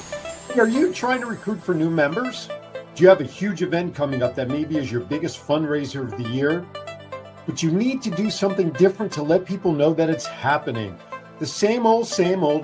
Are you trying to recruit for new members? Do you have a huge event coming up that maybe is your biggest fundraiser of the year? But you need to do something different to let people know that it's happening. The same old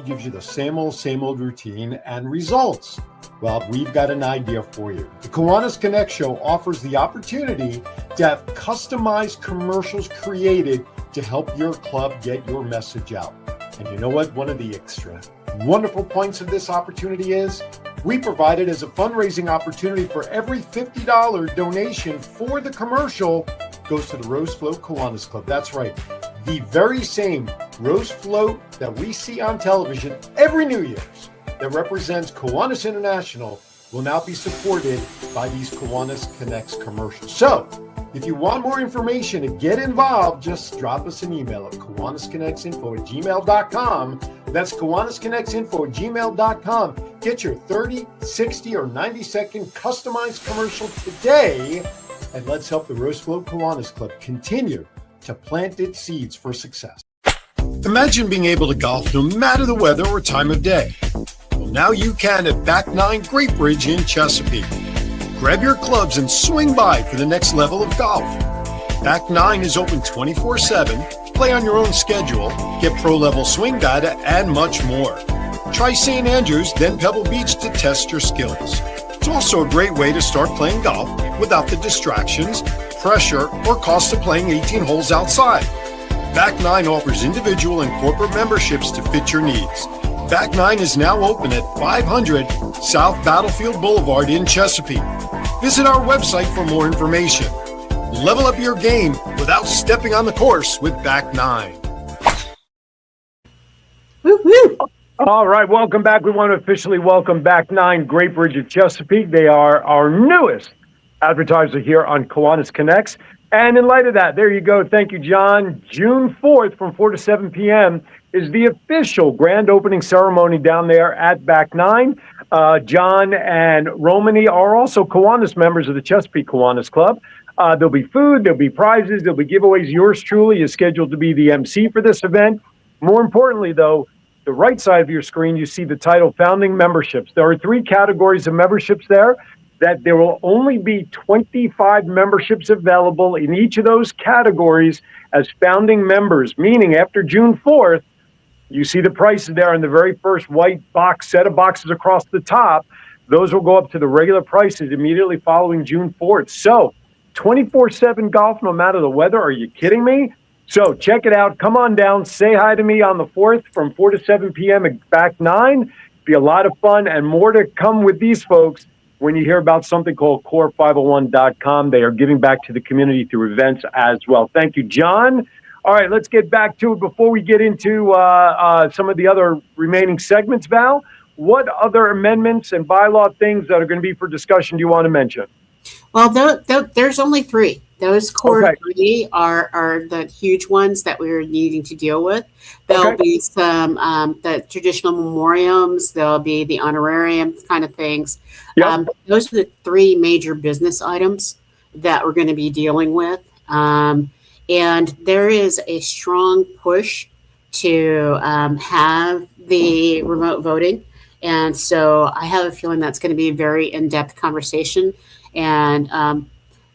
gives you the same old routine and results. Well, we've got an idea for you. The Kiwanis Connect show offers the opportunity to have customized commercials created to help your club get your message out. And you know what? One of the extra wonderful points of this opportunity is we provide it as a fundraising opportunity for every $50 donation for the commercial goes to the Rose Float Kiwanis Club. That's right. The very same Rose Float that we see on television every New Year's that represents Kiwanis International will now be supported by these Kiwanis Connects commercials. So, if you want more information and get involved, just drop us an email at KiwanisConnectsInfo@gmail.com. That's KiwanisConnectsInfo@gmail.com. Get your 30, 60, or 90-second customized commercial today, and let's help the Rose Float Kiwanis Club continue to plant its seeds for success. Imagine being able to golf no matter the weather or time of day. Well, now you can at Back 9 Great Bridge in Chesapeake. Grab your clubs and swing by for the next level of golf. Back 9 is open 24/7, play on your own schedule, get pro-level swing data, and much more. Try St. Andrews, then Pebble Beach to test your skills. It's also a great way to start playing golf without the distractions, pressure, or cost of playing 18 holes outside. Back 9 offers individual and corporate memberships to fit your needs. Back 9 is now open at 500 South Battlefield Boulevard in Chesapeake. Visit our website for more information. Level up your game without stepping on the course with Back 9. Woo-hoo. All right, welcome back. We want to officially welcome Back 9 Great Bridge of Chesapeake. They are our newest advertiser here on Kiwanis Connects. And in light of that, there you go. Thank you, John. June 4th from 4 to 7 p.m. is the official grand opening ceremony down there at Back 9. John and Romany are also Kiwanis members of the Chesapeake Kiwanis Club. There'll be food, there'll be prizes, there'll be giveaways. Yours truly is scheduled to be the MC for this event. More importantly, though, the right side of your screen, you see the title Founding Memberships. There are 3 categories of memberships there. That there will only be 25 memberships available in each of those categories as founding members, meaning after June 4th, you see the prices there in the very first white box, set of boxes across the top. Those will go up to the regular prices immediately following June 4th. So 24/7 golf, no matter the weather. Are you kidding me? So check it out. Come on down. Say hi to me on the 4th from 4 to 7 p.m. at Back 9. Be a lot of fun and more to come with these folks when you hear about something called Core501.com. They are giving back to the community through events as well. Thank you, John. All right, let's get back to it. Before we get into some of the other remaining segments, Val, what other amendments and bylaw things that are going to be for discussion do you want to mention? Well, there's only 3. Those core 3 are the huge ones that we're needing to deal with. There'll be some the traditional memoriams. There'll be the honorarium kind of things. Yep. Those are the 3 major business items that we're going to be dealing with. And there is a strong push to have the remote voting. And so I have a feeling that's going to be a very in-depth conversation. And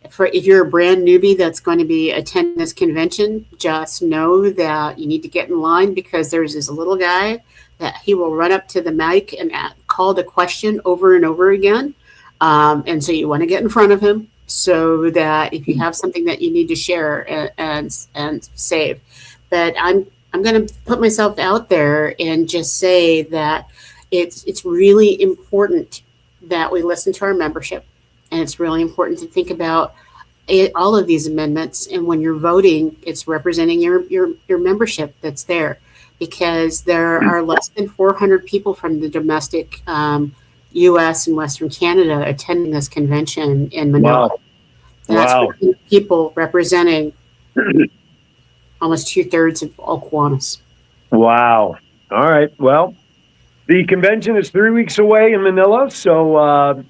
if you're a brand newbie that's going to be attending this convention, just know that you need to get in line, because there's this little guy that he will run up to the mic and call the question over and over again. And so you want to get in front of him so that if you have something that you need to share and save. But I'm going to put myself out there and just say that it's really important that we listen to our membership. And it's really important to think about all of these amendments. And when you're voting, it's representing your membership that's there, because there are less than 400 people from the domestic U.S. and Western Canada attending this convention in Manila. Wow. And that's Wow. people representing almost 2/3 of all Kiwanis. Wow. All right. Well, the convention is 3 weeks away in Manila, so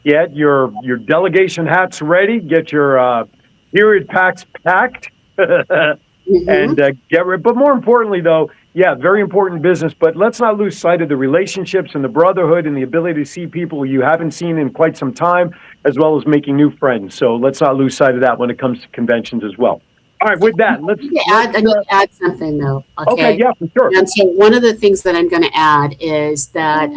get your delegation hats ready. Get your period packs packed, and get ready. But more importantly, though, yeah, very important business. But let's not lose sight of the relationships and the brotherhood and the ability to see people you haven't seen in quite some time, as well as making new friends. So let's not lose sight of that when it comes to conventions as well. All right, with that, I need to add something, though. Okay, yeah, for sure. And so one of the things that I'm going to add is that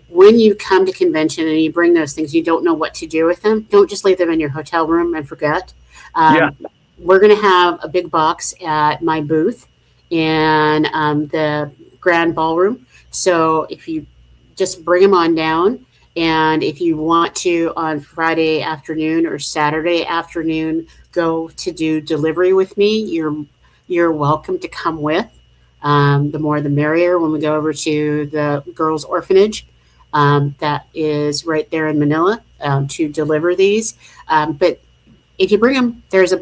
when you come to convention and you bring those things, you don't know what to do with them. Don't just leave them in your hotel room and forget. We're going to have a big box at my booth in the Grand Ballroom. So if you just bring them on down, and if you want to on Friday afternoon or Saturday afternoon go to do delivery with me, you're welcome to come with. The more the merrier when we go over to the girls' orphanage that is right there in Manila to deliver these. But if you bring them, there is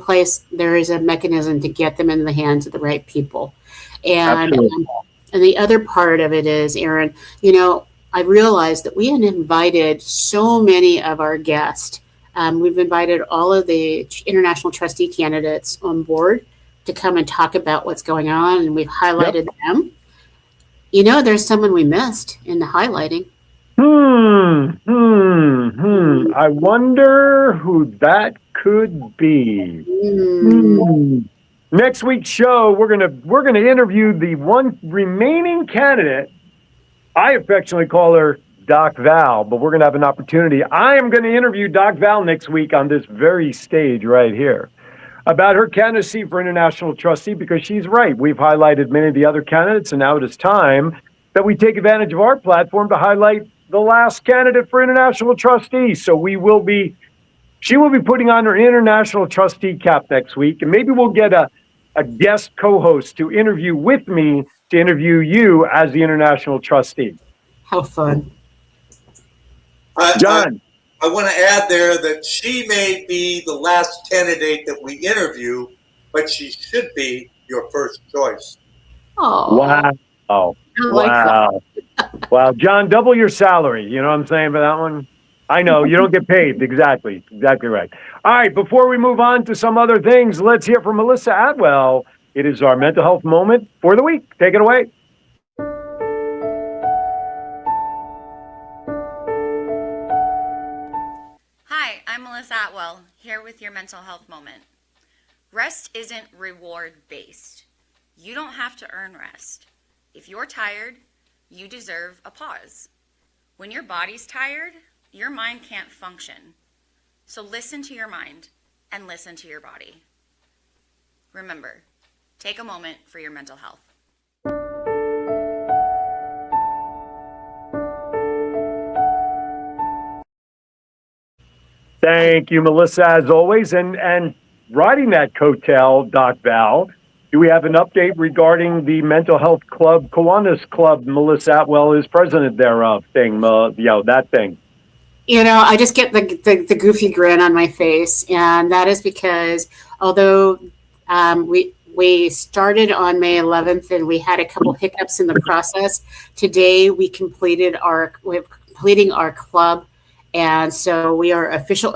a mechanism to get them in the hands of the right people. And the other part of it is, Aaron, I realized that we had invited so many of our guests. We've invited all of the international trustee candidates on board to come and talk about what's going on, and we've highlighted them. There's someone we missed in the highlighting. I wonder who that could be. Next week's show, we're gonna interview the one remaining candidate. I affectionately call her Doc Val, but we're gonna have an opportunity. I am gonna interview Doc Val next week on this very stage right here about her candidacy for international trustee, because she's right. We've highlighted many of the other candidates, and now it is time that we take advantage of our platform to highlight the last candidate for international trustee. So she will be putting on her international trustee cap next week, and maybe we'll get a guest co-host to interview with me to interview you as the international trustee. How fun. John. I want to add there that she may be the last candidate that we interview, but she should be your first choice. Oh. Wow. Wow. Wow. John, double your salary. You know what I'm saying for that one? I know. You don't get paid. Exactly. Exactly right. All right. Before we move on to some other things, let's hear from Melissa Atwell. It is our mental health moment for the week. Take it away. Hi, I'm Melissa Atwell, here with your mental health moment. Rest isn't reward-based. You don't have to earn rest. If you're tired, you deserve a pause. When your body's tired, your mind can't function. So listen to your mind and listen to your body. Remember, take a moment for your mental health. Thank you, Melissa, as always. And riding that coattail, Doc Val, do we have an update regarding the mental health club, Kiwanis Club, Melissa Atwell is president thereof thing, that thing? I just get the goofy grin on my face, and that is because although we started on May 11th and we had a couple hiccups in the process, today we're completing our club, and so we are official,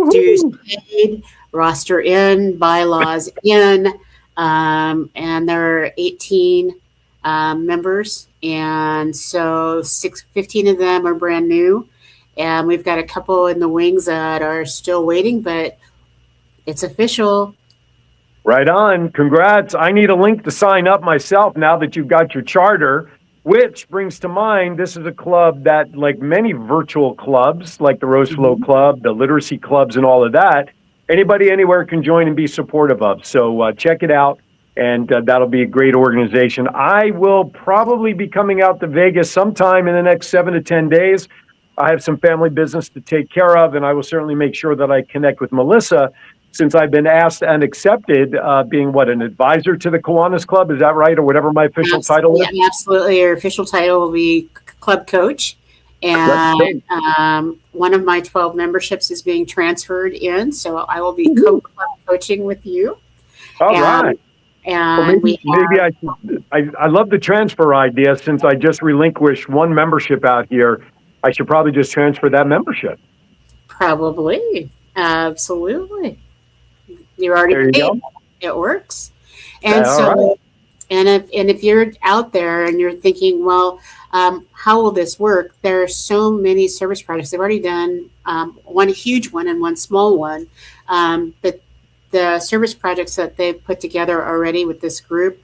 Dues paid, roster in, bylaws in, and there are 18 members, and so 15 of them are brand new, and we've got a couple in the wings that are still waiting, but it's official. Right on. Congrats. I need a link to sign up myself now that you've got your charter, which brings to mind this is a club that, like many virtual clubs, like the Rose Flow Club, the literacy clubs, and all of that, anybody anywhere can join and be supportive of. So check it out, and that'll be a great organization. I will probably be coming out to Vegas sometime in the next 7 to 10 days. I have some family business to take care of, and I will certainly make sure that I connect with Melissa, since I've been asked and accepted, being an advisor to the Kiwanis Club. Is that right? Or whatever my official title is? Yeah, absolutely. Your official title will be club coach. And one of my 12 memberships is being transferred in. So I will be club coaching with you. All right. And well, maybe I love the transfer idea. Since I just relinquished one membership out here, I should probably just transfer that membership. Probably. Absolutely. You're already paid. It works. And if you're out there and you're thinking, well, how will this work? There are so many service projects. They've already done one huge one and one small one. But the service projects that they've put together already with this group,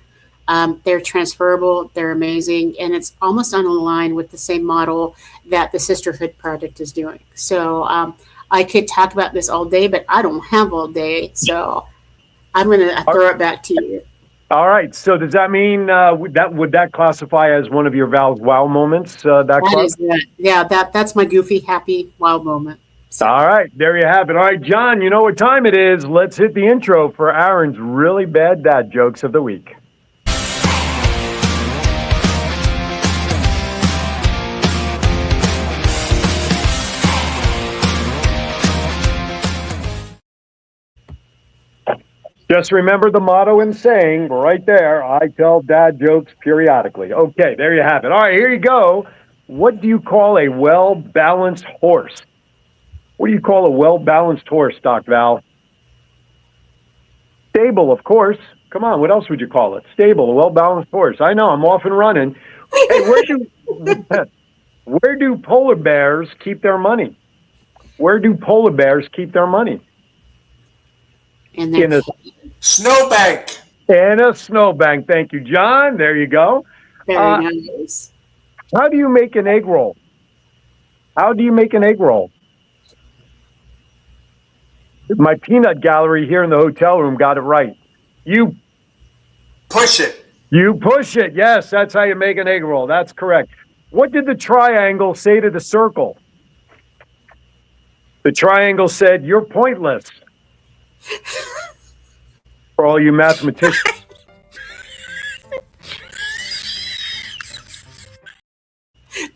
they're transferable, they're amazing, and it's almost on a line with the same model that the Sisterhood Project is doing. So I could talk about this all day, but I don't have all day. So I'm going to throw it back to you. All right. So does that mean would that classify as one of your Val's wow moments? That's my goofy, happy, wow moment. So. All right. There you have it. All right, John, you know what time it is. Let's hit the intro for Aaron's really bad dad jokes of the week. Just remember the motto and saying right there, I tell dad jokes periodically. Okay, there you have it. All right, here you go. What do you call a well-balanced horse? What do you call a well-balanced horse, Doc Val? Stable, of course. Come on, what else would you call it? Stable, a well-balanced horse. I know, I'm off and running. Hey, where do polar bears keep their money? Where do polar bears keep their money? In a snowbank. In a snowbank. Thank you, John. There you go. Very nice. How do you make an egg roll? How do you make an egg roll? My peanut gallery here in the hotel room got it right. You push it. You push it. Yes, that's how you make an egg roll. That's correct. What did the triangle say to the circle? The triangle said, "You're pointless." For all you mathematicians.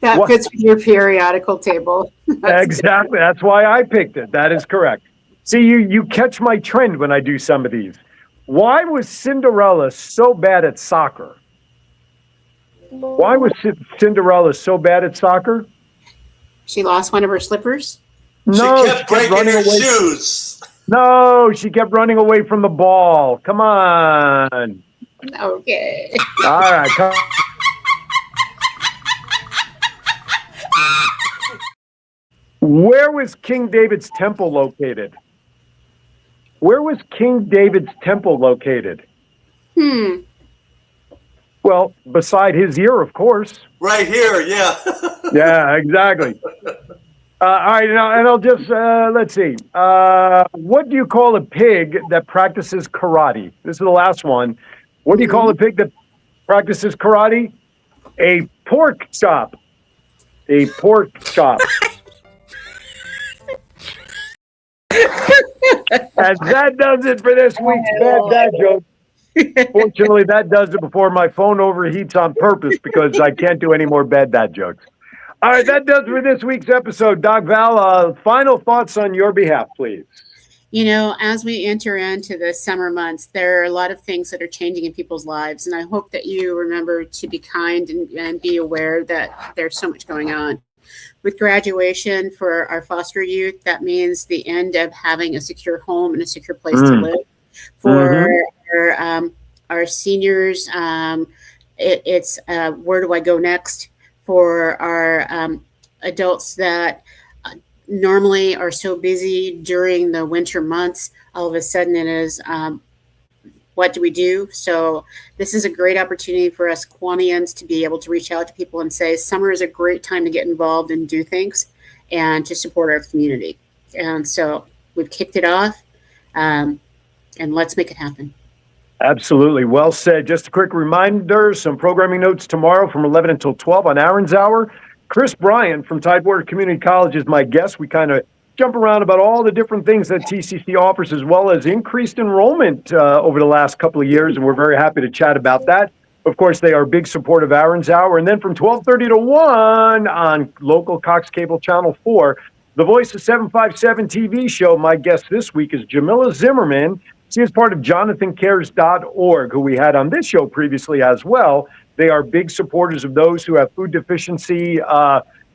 That fits with your periodical table. Exactly. That's why I picked it. That is correct. See, you catch my trend when I do some of these. Why was Cinderella so bad at soccer? Why was Cinderella so bad at soccer? She lost one of her slippers? No, she kept breaking her shoes. No, she kept running away from the ball. Come on. Okay. All right. Come. Where was King David's temple located? Where was King David's temple located? Well, beside his ear, of course. Right here, yeah. Yeah, exactly. All right, now, and I'll just, let's see. What do you call a pig that practices karate? This is the last one. What do you call a pig that practices karate? A pork chop. A pork chop. And that does it for this week's Bad Dad Joke. Fortunately, that does it before my phone overheats on purpose because I can't do any more Bad Dad jokes. All right, that does it for this week's episode. Doc Val, final thoughts on your behalf, please. You know, as we enter into the summer months, there are a lot of things that are changing in people's lives. And I hope that you remember to be kind and be aware that there's so much going on. With graduation for our foster youth, that means the end of having a secure home and a secure place to live. For our seniors, it's where do I go next? For our adults that normally are so busy during the winter months, all of a sudden it is what do we do? So this is a great opportunity for us Kiwanians to be able to reach out to people and say summer is a great time to get involved and do things and to support our community. And so we've kicked it off, and let's make it happen. Absolutely. Well said. Just a quick reminder, some programming notes tomorrow from 11 until 12 on Aaron's Hour. Chris Bryan from Tidewater Community College is my guest. We kind of jump around about all the different things that TCC offers, as well as increased enrollment over the last couple of years, and we're very happy to chat about that. Of course, they are a big support of Aaron's Hour. And then from 12:30 to 1 on local Cox Cable Channel 4, the Voice of 757 TV show. My guest this week is Jamila Zimmerman. She is part of JonathanCares.org, who we had on this show previously as well. They are big supporters of those who have food deficiency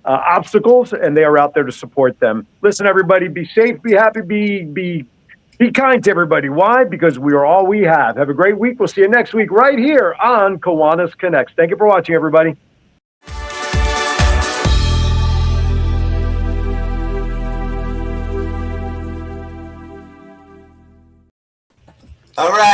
obstacles, and they are out there to support them. Listen, everybody, be safe, be happy, be kind to everybody. Why? Because we are all we have. Have a great week. We'll see you next week right here on Kiwanis Connects. Thank you for watching, everybody. All right.